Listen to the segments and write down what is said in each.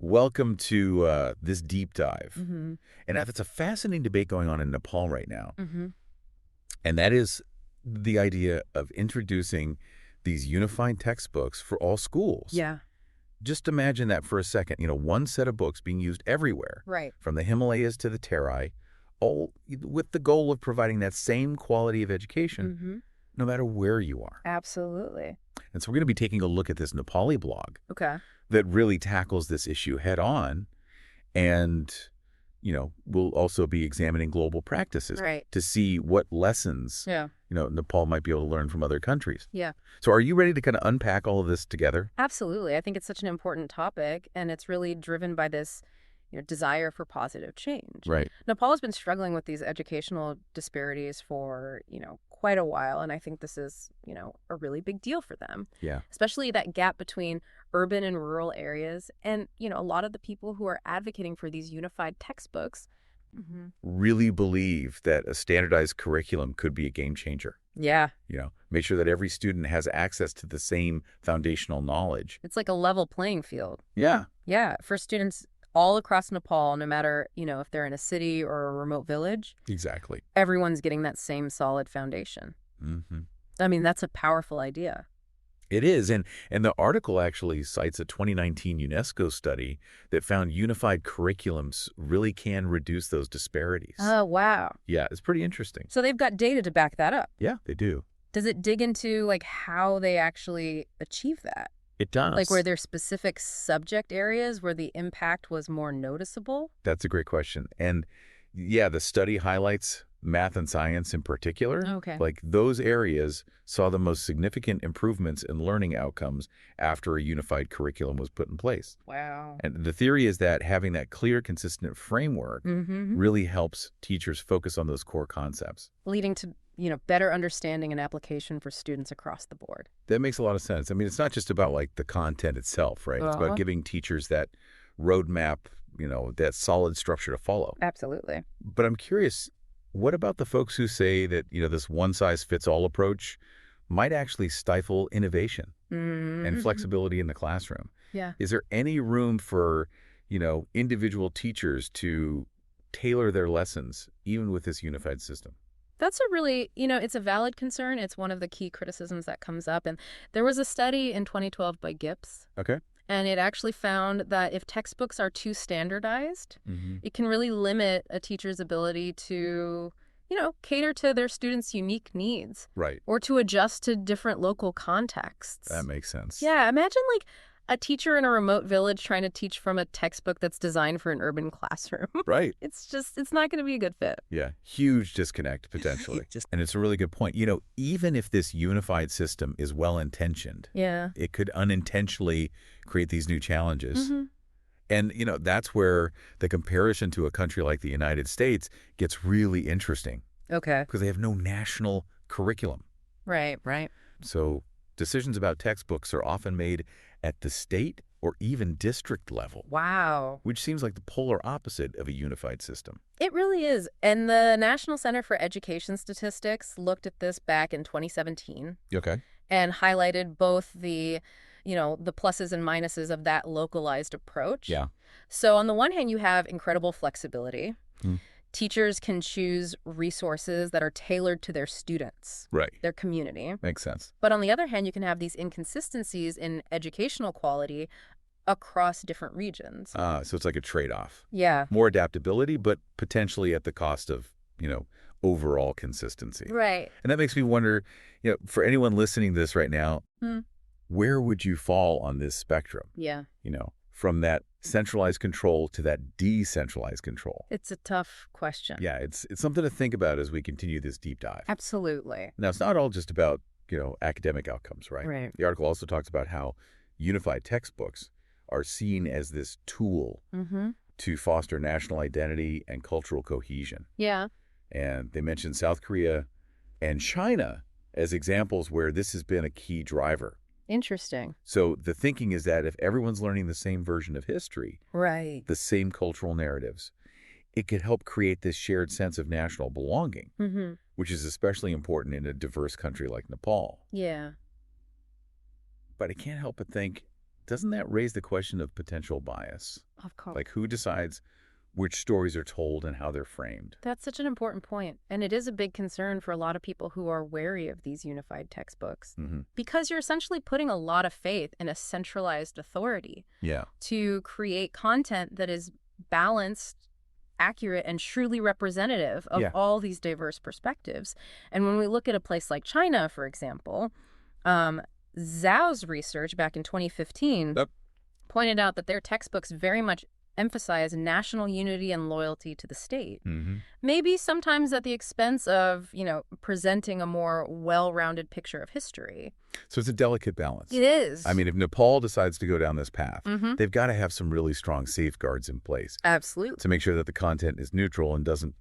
welcome to this deep dive. Mm-hmm. And that's a fascinating debate going on in Nepal right now. Mm-hmm. And that is the idea of introducing these unified textbooks for all schools. Yeah. Just imagine that for a second. One set of books being used everywhere, Right. from the Himalayas to the Terai, all with the goal of providing that same quality of education, Mm-hmm. no matter where you are. Absolutely. And so we're going to be taking a look at this Nepali blog Okay. that really tackles this issue head on. And, we'll also be examining global practices Right. to see what lessons, Yeah. Nepal might be able to learn from other countries. Yeah. So are you ready to kind of unpack all of this together? Absolutely. I think it's such an important topic, and it's really driven by this, desire for positive change. Right. Nepal has been struggling with these educational disparities for, quite a while, and I think this is, a really big deal for them. Yeah. Especially that gap between urban and rural areas, and, a lot of the people who are advocating for these unified textbooks. Mm-hmm. Really believe that a standardized curriculum could be a game changer. Yeah. Make sure that every student has access to the same foundational knowledge. It's like a level playing field. Yeah. Yeah, for students all across Nepal, no matter, if they're in a city or a remote village, Exactly. everyone's getting that same solid foundation. Mm-hmm. I mean, that's a powerful idea. It is. And the article actually cites a 2019 UNESCO study that found unified curriculums really can reduce those disparities. Oh, wow. Yeah, it's pretty interesting. So they've got data to back that up. Yeah, they do. Does it dig into, how they actually achieve that? It does. Were there specific subject areas where the impact was more noticeable? That's a great question. And yeah, the study highlights math and science in particular. Okay. Those areas saw the most significant improvements in learning outcomes after a unified curriculum was put in place. Wow. And the theory is that having that clear, consistent framework Mm-hmm. really helps teachers focus on those core concepts. Leading to, better understanding and application for students across the board. That makes a lot of sense. I mean, it's not just about the content itself, right? It's Uh-huh. about giving teachers that roadmap, that solid structure to follow. Absolutely. But I'm curious, what about the folks who say that, this one-size-fits-all approach might actually stifle innovation Mm-hmm. and flexibility in the classroom? Yeah. Is there any room for, individual teachers to tailor their lessons, even with this unified system? That's a really, it's a valid concern. It's one of the key criticisms that comes up. And there was a study in 2012 by Gibbs, Okay. and it actually found that if textbooks are too standardized, Mm-hmm. it can really limit a teacher's ability to, cater to their students' unique needs Right. or to adjust to different local contexts. That makes sense. Yeah, imagine a teacher in a remote village trying to teach from a textbook that's designed for an urban classroom. Right. It's not going to be a good fit. Yeah. Huge disconnect, potentially. And it's a really good point. Even if this unified system is well-intentioned, Yeah. it could unintentionally create these new challenges. Mm-hmm. And, that's where the comparison to a country like the United States gets really interesting Okay. because they have no national curriculum. Right. So decisions about textbooks are often made at the state or even district level, Wow. which seems like the polar opposite of a unified system. It really is. And the National Center for Education Statistics looked at this back in 2017 Okay. and highlighted both the pluses and minuses of that localized approach. Yeah. So on the one hand, you have incredible flexibility. Hmm. Teachers can choose resources that are tailored to their students, Right. their community. Makes sense. But on the other hand, you can have these inconsistencies in educational quality across different regions. So it's like a trade-off. Yeah. More adaptability, but potentially at the cost of, overall consistency. Right. And that makes me wonder, for anyone listening to this right now, where would you fall on this spectrum? Yeah. From that centralized control to that decentralized control? It's a tough question. Yeah, it's something to think about as we continue this deep dive. Absolutely. Now, it's not all just about, academic outcomes, right? Right. The article also talks about how unified textbooks are seen as this tool Mm-hmm. to foster national identity and cultural cohesion. Yeah. And they mentioned South Korea and China as examples where this has been a key driver. Interesting. So the thinking is that if everyone's learning the same version of history, Right. the same cultural narratives, it could help create this shared sense of national belonging, Mm-hmm. which is especially important in a diverse country like Nepal. Yeah. But I can't help but think, doesn't that raise the question of potential bias? Of course. Like who decides which stories are told and how they're framed? That's such an important point, and it is a big concern for a lot of people who are wary of these unified textbooks because you're essentially putting a lot of faith in a centralized authority Yeah. to create content that is balanced, accurate, and truly representative of Yeah. all these diverse perspectives. And when we look at a place like China, for example, Zhao's research back in 2015 pointed out that their textbooks very much emphasize national unity and loyalty to the state. Maybe sometimes at the expense of, presenting a more well-rounded picture of history. So it's a delicate balance. It is. I mean, if Nepal decides to go down this path, Mm-hmm. they've got to have some really strong safeguards in place Absolutely. to make sure that the content is neutral and doesn't,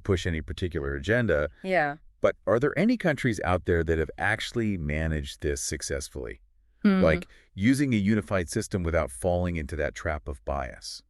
push any particular agenda. Yeah. But are there any countries out there that have actually managed this successfully? Mhm. Like using a unified system without falling into that trap of bias?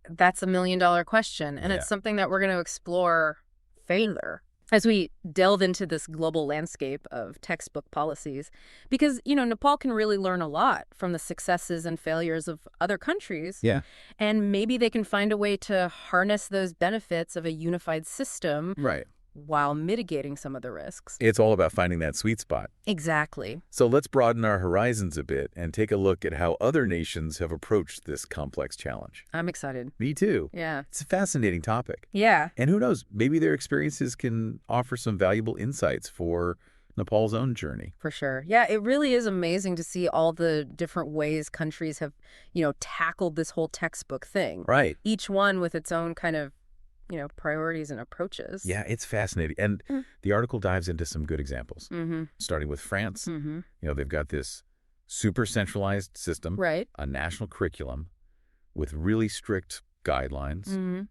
That's $1 million question, and Yeah. it's something that we're going to explore further as we delve into this global landscape of textbook policies. Because, Nepal can really learn a lot from the successes and failures of other countries. Yeah. And maybe they can find a way to harness those benefits of a unified system Right. while mitigating some of the risks. It's all about finding that sweet spot. Exactly. So let's broaden our horizons a bit and take a look at how other nations have approached this complex challenge. I'm excited. Me too. Yeah. It's a fascinating topic. Yeah. And who knows, maybe their experiences can offer some valuable insights for Nepal's own journey. For sure. Yeah, it really is amazing to see all the different ways countries have, tackled this whole textbook thing. Right. Each one with its own kind of, priorities and approaches. Yeah, it's fascinating. And the article dives into some good examples, Mm-hmm. starting with France. Mm-hmm. They've got this super centralized system, Right. a national curriculum with really strict guidelines Mm-hmm.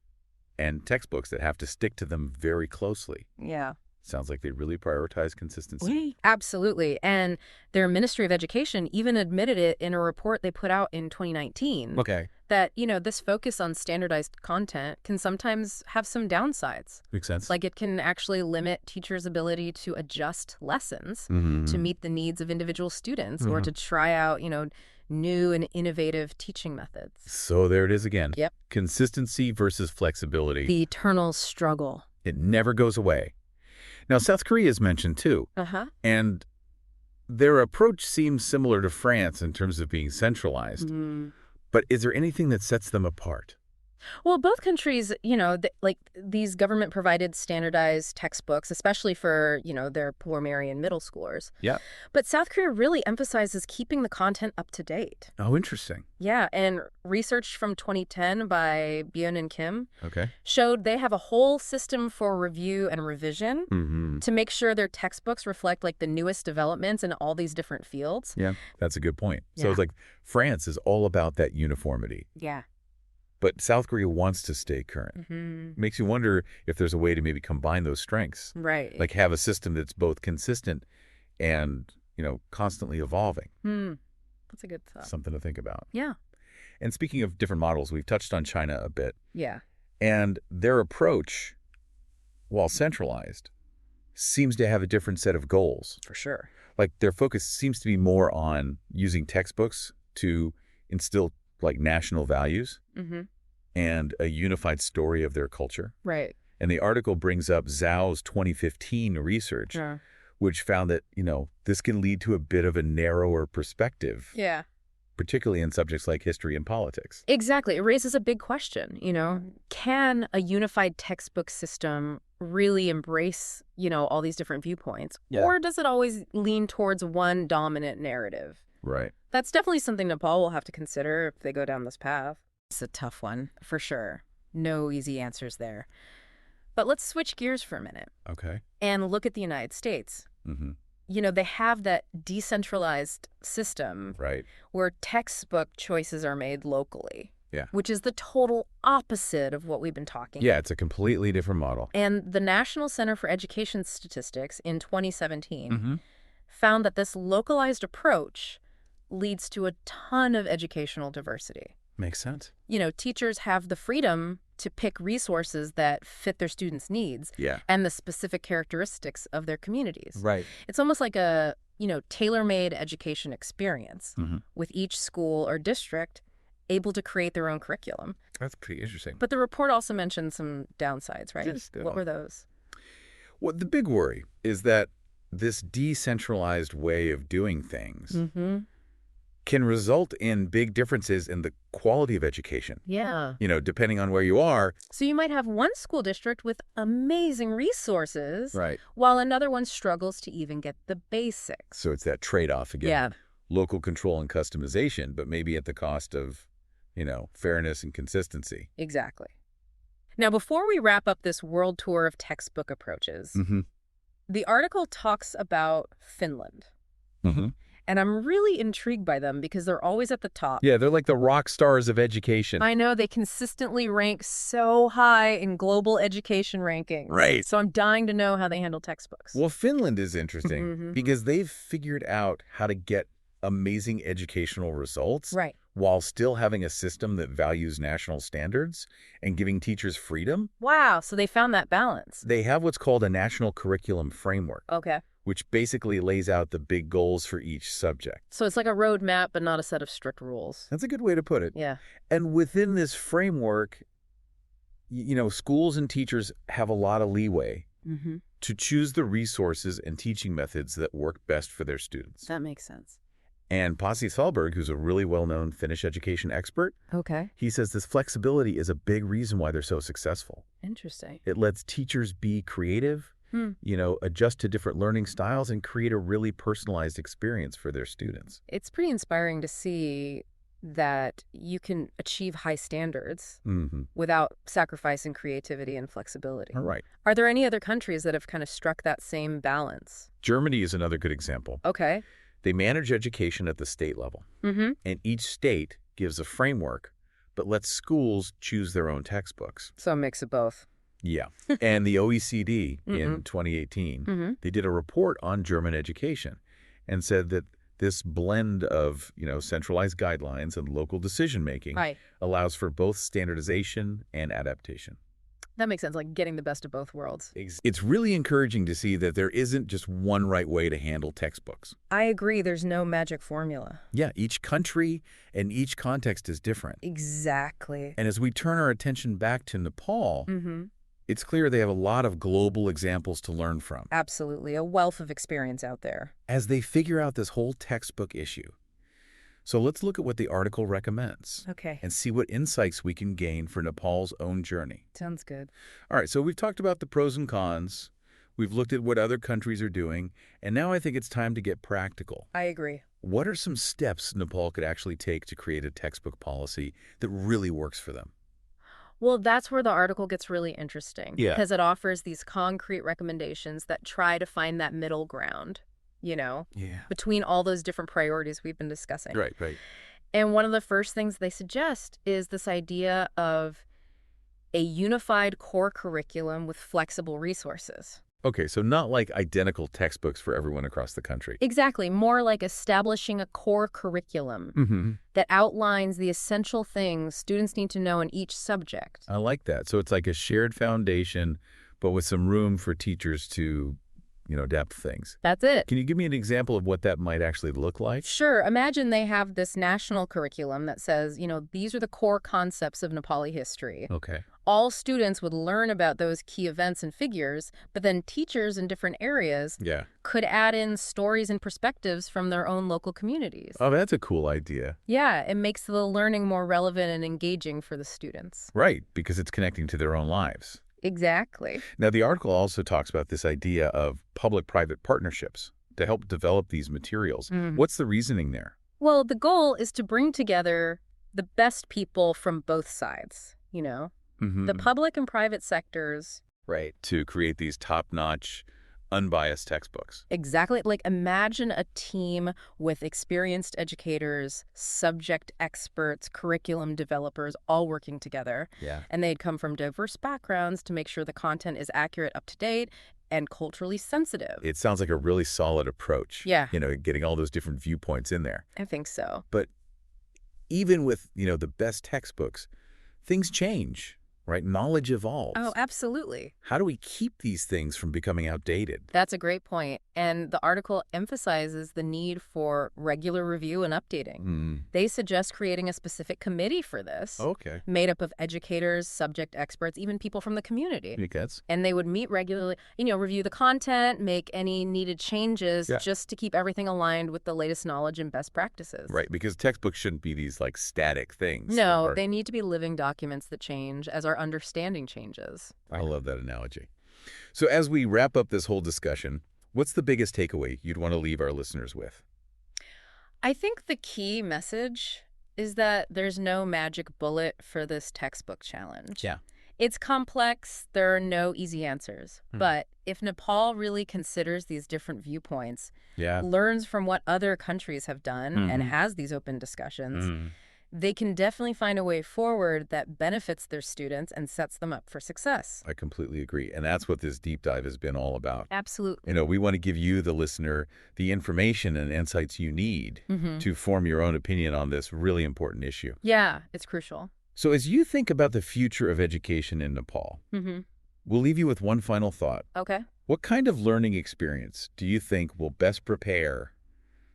and textbooks that have to stick to them very closely. Yeah. Sounds like they really prioritize consistency. Absolutely. And their Ministry of Education even admitted it in a report they put out in 2019. Okay. That, this focus on standardized content can sometimes have some downsides. Makes sense. Like it can actually limit teachers' ability to adjust lessons Mhm. to meet the needs of individual students or to try out, new and innovative teaching methods. So there it is again. Yep. Consistency versus flexibility. The eternal struggle. It never goes away. Now, South Korea is mentioned too, Uh-huh. and their approach seems similar to France in terms of being centralized. But is there anything that sets them apart? Well, both countries, these government-provided standardized textbooks, especially for, their primary and middle schoolers. Yeah. But South Korea really emphasizes keeping the content up to date. Oh, interesting. Yeah, and research from 2010 by Byun and Kim Okay. showed they have a whole system for review and revision Mm-hmm. to make sure their textbooks reflect, the newest developments in all these different fields. Yeah, that's a good point. So Yeah. it's like France is all about that uniformity, Yeah. but South Korea wants to stay current. Mm-hmm. Makes you wonder if there's a way to maybe combine those strengths, Right. like have a system that's both consistent and, constantly evolving. That's a good thought. Something to think about. Yeah. And speaking of different models, we've touched on China a bit, Yeah. and their approach, while centralized, seems to have a different set of goals. For sure. Like their focus seems to be more on using textbooks to instill national values Mm-hmm. and a unified story of their culture. Right. And the article brings up Zhao's 2015 research, Yeah. which found that, this can lead to a bit of a narrower perspective, Yeah. particularly in subjects like history and politics. Exactly. It raises a big question, Can a unified textbook system really embrace, all these different viewpoints? Yeah. Or does it always lean towards one dominant narrative? Right. That's definitely something Nepal will have to consider if they go down this path. It's a tough one, for sure. No easy answers there. But let's switch gears for a minute Okay. and look at the United States. Mm-hmm. They have that decentralized system Right. where textbook choices are made locally. Yeah. Which is the total opposite of what we've been talking Yeah, about. it's a completely different model. And the National Center for Education Statistics in 2017 Mm-hmm. found that this localized approach leads to a ton of educational diversity. Makes sense. Teachers have the freedom to pick resources that fit their students' needs Yeah. and the specific characteristics of their communities. Right. It's almost like a tailor-made education experience with each school or district able to create their own curriculum. That's pretty interesting. But the report also mentioned some downsides, right? Just, What were those? Well, the big worry is that this decentralized way of doing things can result in big differences in the quality of education. Yeah. Depending on where you are. So you might have one school district with amazing resources, Right. while another one struggles to even get the basics. So it's that trade-off again. Yeah. Local control and customization, but maybe at the cost of, fairness and consistency. Exactly. Now, before we wrap up this world tour of textbook approaches, the article talks about Finland. And I'm really intrigued by them because they're always at the top. Yeah, they're like the rock stars of education. I know, they consistently rank so high in global education rankings. Right. So I'm dying to know how they handle textbooks. Well, Finland is interesting because they've figured out how to get amazing educational results while still having a system that values national standards and giving teachers freedom. Wow, so they found that balance. They have what's called a national curriculum framework. Okay. Which basically lays out the big goals for each subject. So it's like a roadmap, but not a set of strict rules. That's a good way to put it. Yeah. And within this framework, schools and teachers have a lot of leeway to choose the resources and teaching methods that work best for their students. That makes sense. And Pasi Thalberg, who's a really well-known Finnish education expert, he says this flexibility is a big reason why they're so successful. Interesting. It lets teachers be creative, adjust to different learning styles and create a really personalized experience for their students. It's pretty inspiring to see that you can achieve high standards without sacrificing creativity and flexibility. All right. Are there any other countries that have kind of struck that same balance? Germany is another good example. Okay. They manage education at the state level, and each state gives a framework, but lets schools choose their own textbooks. So a mix of both. Yeah. And the OECD in 2018, they did a report on German education and said that this blend of, centralized guidelines and local decision-making allows for both standardization and adaptation. That makes sense, like getting the best of both worlds. It's really encouraging to see that there isn't just one right way to handle textbooks. I agree. There's no magic formula. Yeah, each country and each context is different. Exactly. And as we turn our attention back to Nepal, it's clear they have a lot of global examples to learn from. Absolutely. A wealth of experience out there. As they figure out this whole textbook issue. So let's look at what the article recommends. Okay. And see what insights we can gain for Nepal's own journey. Sounds good. All right, so we've talked about the pros and cons. We've looked at what other countries are doing. And now I think it's time to get practical. I agree. What are some steps Nepal could actually take to create a textbook policy that really works for them? Well, that's where the article gets really interesting. Yeah. Because it offers these concrete recommendations that try to find that middle ground, between all those different priorities we've been discussing. Right. And one of the first things they suggest is this idea of a unified core curriculum with flexible resources. Okay, so not like identical textbooks for everyone across the country. Exactly. More like establishing a core curriculum that outlines the essential things students need to know in each subject. I like that. So it's like a shared foundation, but with some room for teachers to, adapt things. That's it. Can you give me an example of what that might actually look like? Sure. Imagine they have this national curriculum that says, these are the core concepts of Nepali history. Okay. All students would learn about those key events and figures, but then teachers in different areas could add in stories and perspectives from their own local communities. Oh, that's a cool idea. Yeah, it makes the learning more relevant and engaging for the students. Right, because it's connecting to their own lives. Exactly. Now, the article also talks about this idea of public-private partnerships to help develop these materials. What's the reasoning there? Well, the goal is to bring together the best people from both sides, the public and private sectors. Right, to create these top-notch, unbiased textbooks. Exactly. Like, imagine a team with experienced educators, subject experts, curriculum developers, all working together. Yeah. And they'd come from diverse backgrounds to make sure the content is accurate, up to date, and culturally sensitive. It sounds like a really solid approach. Yeah. Getting all those different viewpoints in there. I think so. But even with, the best textbooks, things change, right? Knowledge evolves. Oh, absolutely. How do we keep these things from becoming outdated? That's a great point. And the article emphasizes the need for regular review and updating. They suggest creating a specific committee for this, Okay. made up of educators, subject experts, even people from the community. Make sense. And they would meet regularly, review the content, make any needed changes just to keep everything aligned with the latest knowledge and best practices. Right, because textbooks shouldn't be these like static things. No, they need to be living documents that change as our understanding changes. I love that analogy. So as we wrap up this whole discussion, what's the biggest takeaway you'd want to leave our listeners with? I think the key message is that there's no magic bullet for this textbook challenge. Yeah. It's complex. There are no easy answers. But if Nepal really considers these different viewpoints, learns from what other countries have done, and has these open discussions, they can definitely find a way forward that benefits their students and sets them up for success. I completely agree. And that's what this deep dive has been all about. Absolutely. We want to give you, the listener, the information and insights you need to form your own opinion on this really important issue. Yeah, it's crucial. So as you think about the future of education in Nepal, we'll leave you with one final thought. Okay. What kind of learning experience do you think will best prepare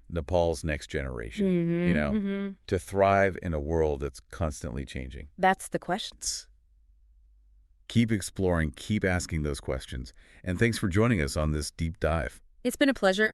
Nepal's next generation, to thrive in a world that's constantly changing? That's the question. Keep exploring, keep asking those questions. And thanks for joining us on this deep dive. It's been a pleasure.